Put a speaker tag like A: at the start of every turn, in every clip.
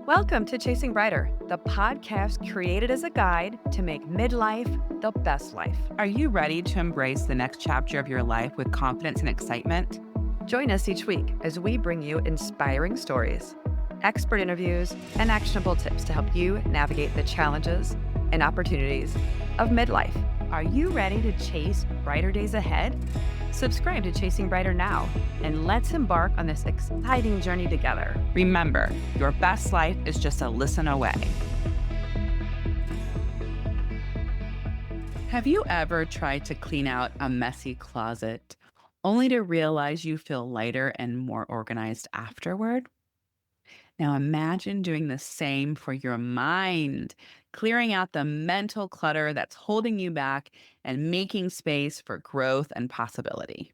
A: Welcome to Chasing Brighter, the podcast created as a guide to make midlife the best life.
B: Are you ready to embrace the next chapter of your life with confidence and excitement?
A: Join us each week as we bring you inspiring stories, expert interviews, and actionable tips to help you navigate the challenges and opportunities of midlife. Are you ready to chase brighter days ahead? Subscribe to Chasing Brighter now, and let's embark on this exciting journey together.
B: Remember, your best life is just a listen away. Have you ever tried to clean out a messy closet only to realize you feel lighter and more organized afterward? Now imagine doing the same for your mind, clearing out the mental clutter that's holding you back and making space for growth and possibility.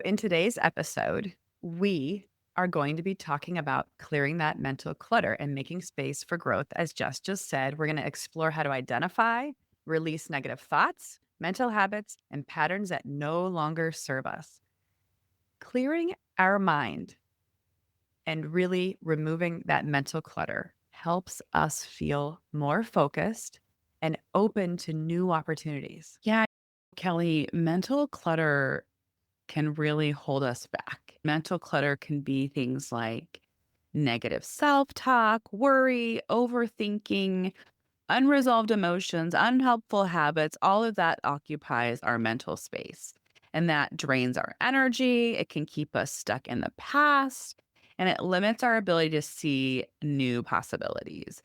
A: In today's episode, we are going to be talking about clearing that mental clutter and making space for growth. As Jess just said, we're going to explore how to identify, release negative thoughts, mental habits, and patterns that no longer serve us. Clearing our mind and really removing that mental clutter helps us feel more focused and open to new opportunities.
B: Yeah, Kelly, mental clutter can really hold us back. Mental clutter can be things like negative self talk, worry, overthinking, unresolved emotions, unhelpful habits. All of that occupies our mental space. And that drains our energy. It can keep us stuck in the past and it limits our ability to see new possibilities.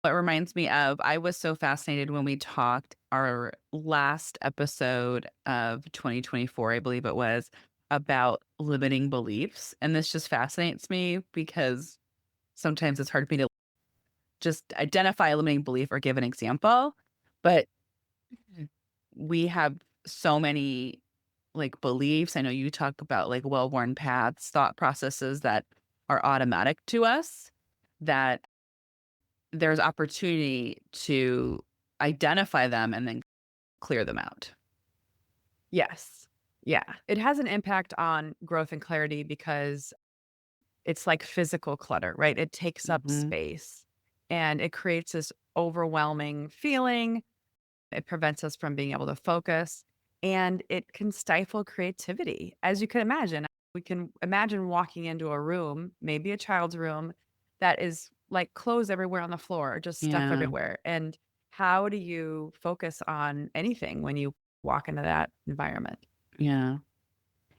B: It reminds me of, I was so fascinated when we talked our last episode of 2024, I believe it was, about limiting beliefs. And this just fascinates me because sometimes it's hard for me to just identify a limiting belief or give an example. But we have so many like beliefs. I know you talk about like well-worn paths, thought processes that are automatic to us, that there's opportunity to identify them and then clear them out.
A: Yes. Yeah. It has an impact on growth and clarity because it's like physical clutter, right? It takes up
B: Mhm.
A: space and it creates this overwhelming feeling. It prevents us from being able to focus and it can stifle creativity. As you can imagine, we can imagine walking into a room, maybe a child's room, that is like clothes everywhere on the floor, just stuff
B: Yeah,
A: everywhere. And how do you focus on anything when you walk into that environment?
B: yeah.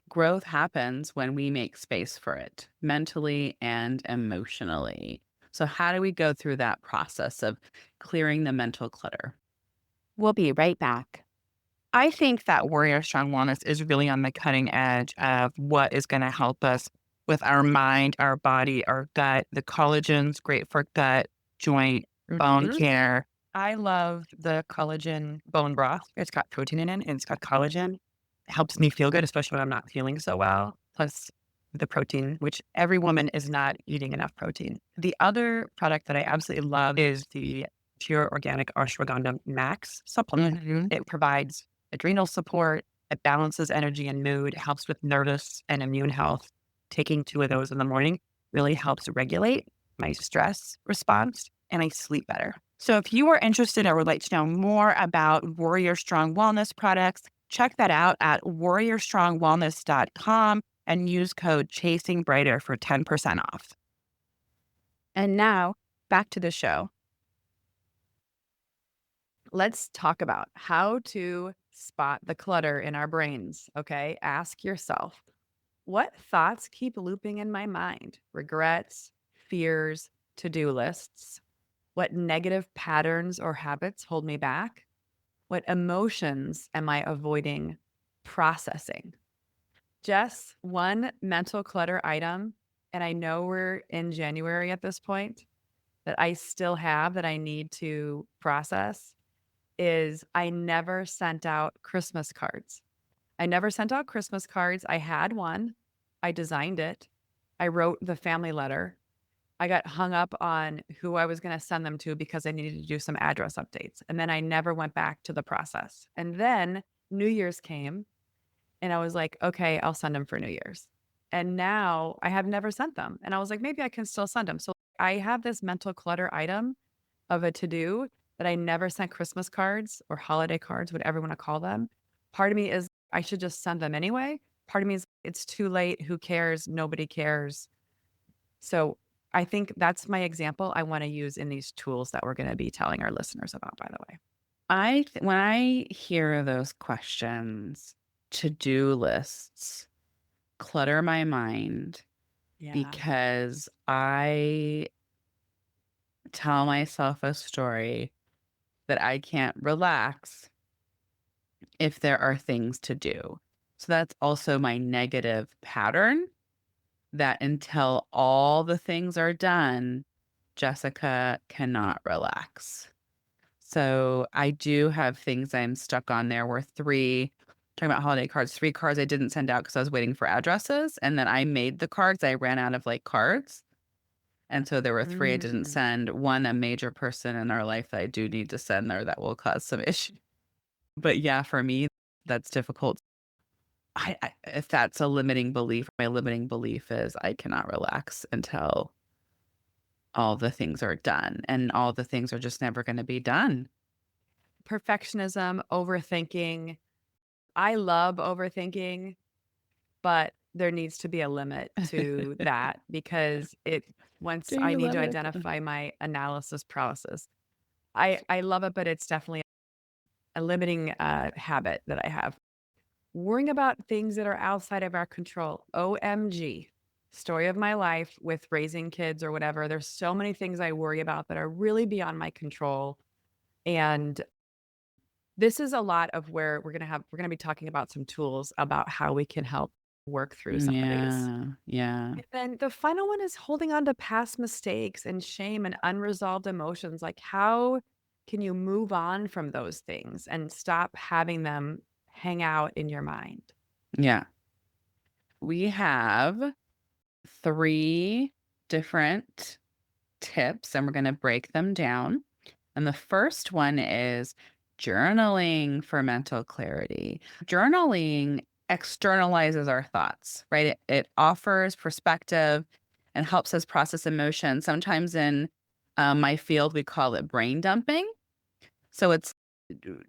B: Growth happens when we make space for it, mentally and emotionally. So how do we go through that process of clearing the mental clutter?
C: We'll be right back. I think that Warrior Strong Wellness is really on the cutting edge of what is going to help us with our mind, our body, our gut. The collagen's great for gut, joint, bone
A: Mhm.
C: care. I love the collagen bone broth. It's got protein in it and it's got collagen. It helps me feel good, especially when I'm not feeling so well. Plus the protein, which every woman is not eating enough protein. The other product that I absolutely love is the Pure Organic Ashwagandha Max supplement. It provides adrenal support. It balances energy and mood, helps with nervous and immune health. Taking two of those in the morning really helps regulate my stress response and I sleep better. So if you are interested or would like to know more about Warrior Strong Wellness products, check that out at warriorstrongwellness.com and use code Chasing Brighter for 10% off.
A: And now back to the show. Let's talk about how to spot the clutter in our brains. Okay. Ask yourself, what thoughts keep looping in my mind? Regrets, fears, to do lists? What negative patterns or habits hold me back? What emotions am I avoiding processing? Just one mental clutter item. And I know we're in January at this point that I still have that I need to process is I never sent out Christmas cards. I never sent out Christmas cards. I had one. I designed it. I wrote the family letter. I got hung up on who I was going to send them to because I needed to do some address updates. And then I never went back to the process. And then New Year's came and I was like, okay, I'll send them for New Year's. And now I have never sent them. And I was like, maybe I can still send them. So I have this mental clutter item of a to-do that I never sent Christmas cards or holiday cards, whatever you wanna call them. Part of me is I should just send them anyway. Part of me is it's too late, who cares, nobody cares. So, I think that's my example I wanna use in these tools that we're gonna be telling our listeners about, by the way.
B: When I hear those questions, to-do lists clutter my mind
A: Yeah.
B: because I tell myself a story that I can't relax if there are things to do. So that's also my negative pattern, that until all the things are done, Jessica cannot relax. So I do have things I'm stuck on. There were 3 talking about holiday cards, 3 cards I didn't send out because I was waiting for addresses, and then I made the cards. I ran out of, like, cards, and so there were 3 I didn't
A: Mm.
B: send. 1, a major person in our life that I do need to send there that will cause some issue. But yeah, for me, that's difficult. I if that's a limiting belief, my limiting belief is I cannot relax until all the things are done, and all the things are just never gonna be done.
A: Perfectionism, overthinking. I love overthinking, but there needs to be a limit to that because it once
B: Do
A: I
B: you
A: need to
B: love it?
A: identify my analysis paralysis. I love it, but it's definitely a limiting, habit that I have. Worrying about things that are outside of our control. OMG. Story of my life with raising kids or whatever. There's so many things I worry about that are really beyond my control, and this is a lot of where we're gonna be talking about some tools about how we can help work through some of these.
B: Yeah, yeah,
A: And then the final one is holding on to past mistakes and shame and unresolved emotions. Like, how can you move on from those things and stop having them hang out in your mind?
B: yeah. We have 3 different tips, and we're gonna break them down. And the first one is journaling for mental clarity. Journaling externalizes our thoughts, right? It offers perspective and helps us process emotion. Sometimes in my field, we call it brain dumping. So it's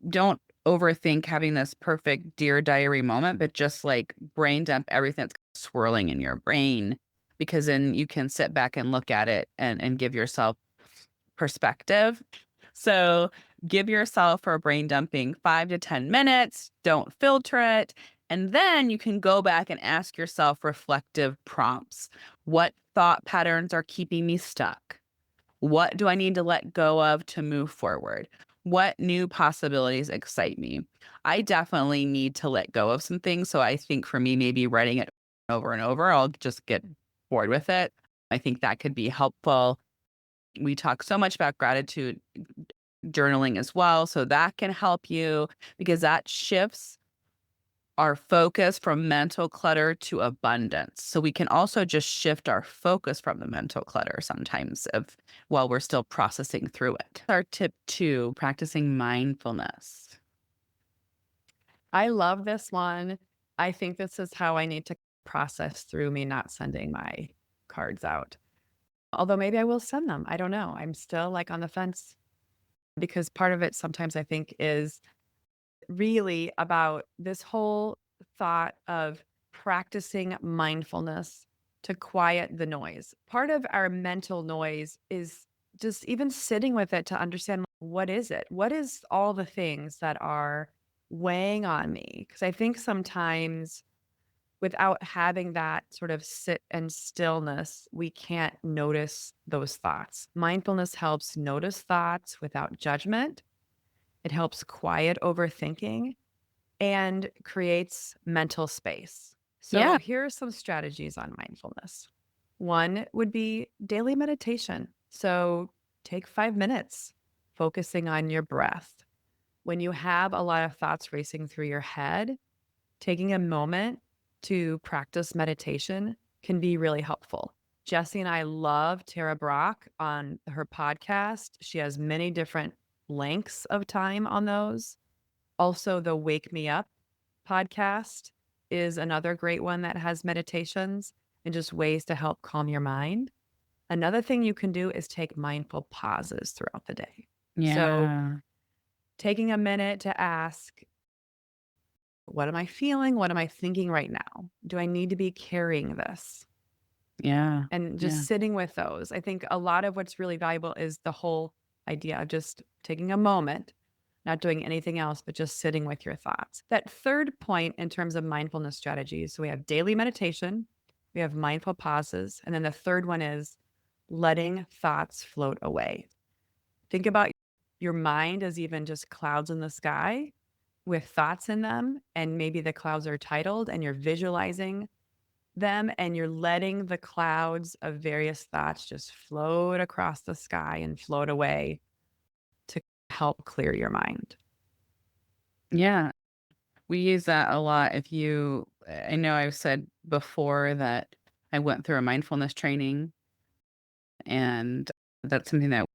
B: don't overthink having this perfect Dear Diary moment, but just like brain dump everything that's swirling in your brain, because then you can sit back and look at it and give yourself perspective. So give yourself for brain dumping 5 to 10 minutes, don't filter it. And then you can go back and ask yourself reflective prompts. What thought patterns are keeping me stuck? What do I need to let go of to move forward? What new possibilities excite me? I definitely need to let go of some things. So I think for me, maybe writing it over and over, I'll just get bored with it. I think that could be helpful. We talk so much about gratitude journaling as well. So that can help you because that shifts our focus from mental clutter to abundance. So we can also just shift our focus from the mental clutter sometimes of while we're still processing through it. Our tip 2, practicing mindfulness.
A: I love this one. I think this is how I need to process through me not sending my cards out. Although maybe I will send them. I don't know. I'm still like on the fence because part of it sometimes I think is really about this whole thought of practicing mindfulness to quiet the noise. Part of our mental noise is just even sitting with it to understand what is it? What is all the things that are weighing on me? Because I think sometimes without having that sort of sit and stillness, we can't notice those thoughts. Mindfulness helps notice thoughts without judgment. It helps quiet overthinking and creates mental space. So,
B: Yeah.
A: here are some strategies on mindfulness. One would be daily meditation. So, take 5 minutes focusing on your breath. When you have a lot of thoughts racing through your head, taking a moment to practice meditation can be really helpful. Jesse and I love Tara Brock on her podcast. She has many different lengths of time on those. Also, the Wake Me Up podcast is another great one that has meditations and just ways to help calm your mind. Another thing you can do is take mindful pauses throughout the day. So,
B: Yeah.
A: taking a minute to ask, what am I feeling? What am I thinking right now? Do I need to be carrying this?
B: Yeah.
A: And just
B: Yeah.
A: sitting with those. I think a lot of what's really valuable is the whole idea of just taking a moment, not doing anything else, but just sitting with your thoughts. That third point in terms of mindfulness strategies, so we have daily meditation, we have mindful pauses, and then the third one is letting thoughts float away. Think about your mind as even just clouds in the sky with thoughts in them, and maybe the clouds are titled and you're visualizing them and you're letting the clouds of various thoughts just float across the sky and float away to help clear your mind.
B: Yeah. We use that a lot. I know I've said before that I went through a mindfulness training, and that's something that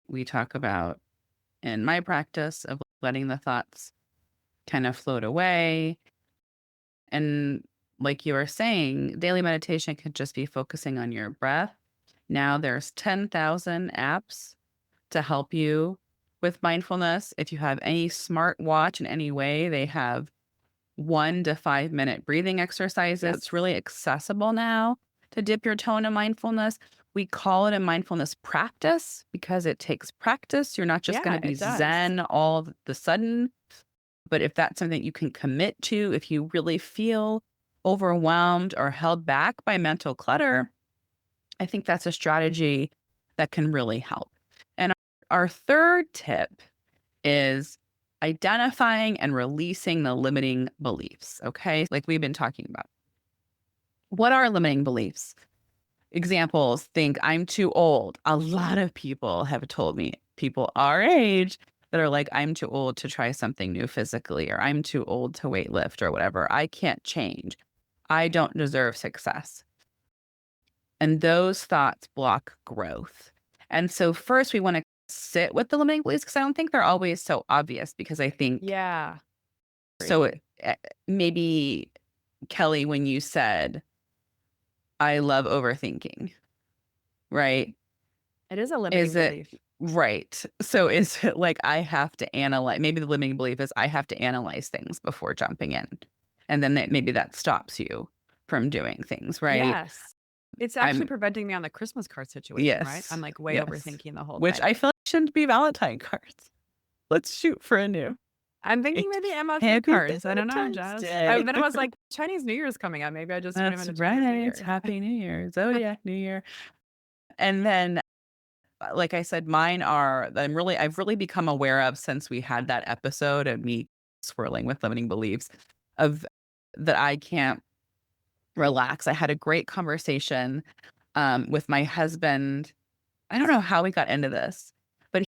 B: we talk about in my practice of letting the thoughts kind of float away. And like you were saying, daily meditation could just be focusing on your breath. Now there's 10,000 apps to help you with mindfulness. If you have any smart watch in any way, they have 1 to 5 minute breathing exercises.
A: Yes.
B: It's really accessible now to dip your toe into mindfulness. We call it a mindfulness practice because it takes practice. You're not just going
A: Yeah,
B: to be
A: it does.
B: zen all of the sudden. But if that's something you can commit to, if you really feel overwhelmed or held back by mental clutter, I think that's a strategy that can really help. And our third tip is identifying and releasing the limiting beliefs. Okay. Like we've been talking about. What are limiting beliefs? Examples, think I'm too old. A lot of people have told me, people our age, that are like, I'm too old to try something new physically, or I'm too old to weight lift, or whatever. I can't change. I don't deserve success. And those thoughts block growth. And so, first, we want to sit with the limiting beliefs because I don't think they're always so obvious. Because I think
A: Yeah.
B: so,
A: Agree.
B: maybe Kelly, when you said, I love overthinking, right?
A: It is a limiting
B: Is it
A: belief.
B: right? So is it like I have to analyze? Maybe the limiting belief is I have to analyze things before jumping in. And then maybe that stops you from doing things, right?
A: Yes. It's actually
B: I'm,
A: preventing me on the Christmas card situation, right? I'm
B: yes,
A: like way
B: yes.
A: overthinking the whole
B: Which
A: thing.
B: I feel like shouldn't be Valentine cards. Let's shoot for a new.
A: I'm thinking
B: Right.
A: maybe MLK
B: Happy
A: cards. I don't know,
B: Valentine's
A: Jess.
B: Day.
A: Then I was like, Chinese New Year's coming up. Maybe I just put him
B: That's
A: into Chinese New
B: right.
A: Year.
B: Happy New Year's. Oh, yeah. New Year. And then like I said, I've really become aware of since we had that episode of me swirling with limiting beliefs of that I can't relax. I had a great conversation with my husband. I don't know how we got into this, but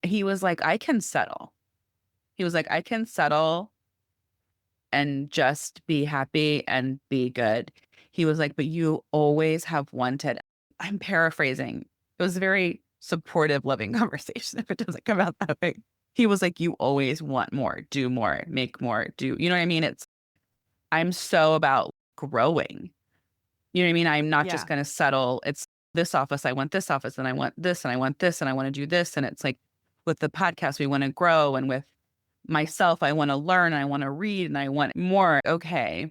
B: he was like, I can settle. He was like, I can settle and just be happy and be good. He was like, but you always have wanted. I'm paraphrasing. It was a very supportive, loving conversation if it doesn't come out that way. He was like, you always want more, do more, make more, you know what I mean? I'm so about growing. You know what I mean? I'm not just
A: Yeah.
B: going to settle. It's this office. I want this office and I want this and I want this and I want to do this. And it's like with the podcast, we want to grow. And with myself, I want to learn, I want to read, and I want more. Okay,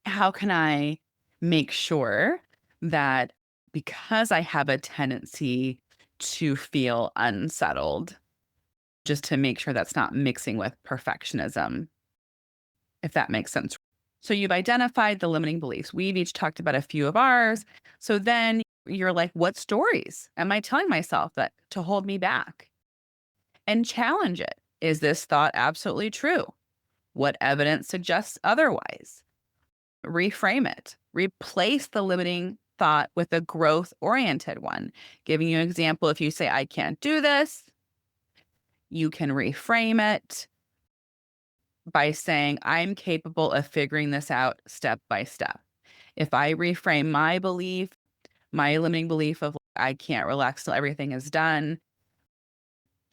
B: how can I make sure that because I have a tendency to feel unsettled, just to make sure that's not mixing with perfectionism, if that makes sense. So you've identified the limiting beliefs. We've each talked about a few of ours. So then you're like, what stories am I telling myself that to hold me back? And challenge it. Is this thought absolutely true? What evidence suggests otherwise? Reframe it. Replace the limiting thought with a growth oriented one. Giving you an example, if you say, I can't do this, you can reframe it by saying, I'm capable of figuring this out step by step. If I reframe my belief, my limiting belief of I can't relax till everything is done,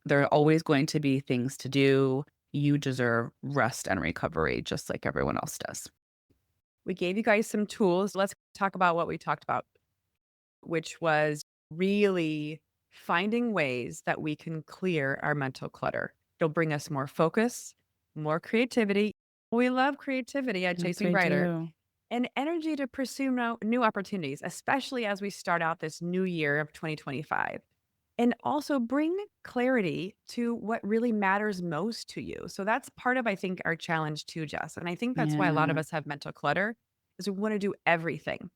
B: there are always going to be things to do. You deserve rest and recovery just like everyone else does.
A: We gave you guys some tools. Let's talk about what we talked about. which was really finding ways that we can clear our mental clutter. It'll bring us more focus, more creativity. We love creativity at
B: Yes,
A: Chasing
B: we
A: Brighter
B: do.
A: and energy to pursue new opportunities, especially as we start out this new year of 2025. And also bring clarity to what really matters most to you. So that's part of, I think, our challenge too, Jess. And I think that's why a lot of
B: Yeah.
A: us have mental clutter is we want to do everything.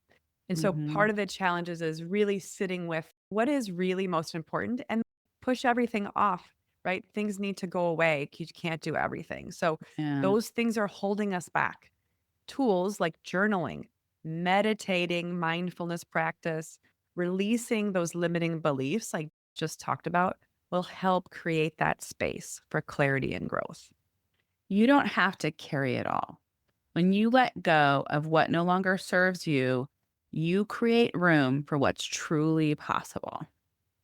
A: And so part
B: Mhm.
A: of the challenges is really sitting with what is really most important and push everything off, right? Things need to go away. You can't do everything. So
B: Yeah.
A: those things are holding us back. Tools like journaling, meditating, mindfulness practice, releasing those limiting beliefs like just talked about will help create that space for clarity and growth.
B: You don't have to carry it all. When you let go of what no longer serves you, you create room for what's truly possible.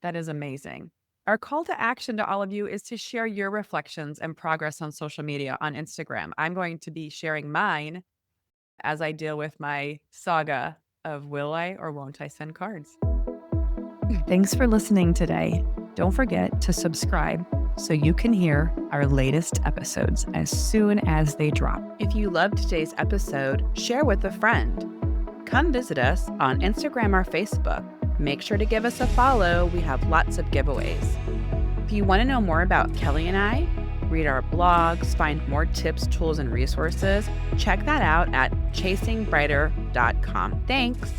A: That is amazing. Our call to action to all of you is to share your reflections and progress on social media on Instagram. I'm going to be sharing mine as I deal with my saga of will I or won't I send cards. Thanks for listening today. Don't forget to subscribe so you can hear our latest episodes as soon as they drop.
B: If you loved today's episode, share with a friend. Come visit us on Instagram or Facebook. Make sure to give us a follow. We have lots of giveaways. If you want to know more about Kelly and I, read our blogs, find more tips, tools, and resources, check that out at chasingbrighter.com. Thanks.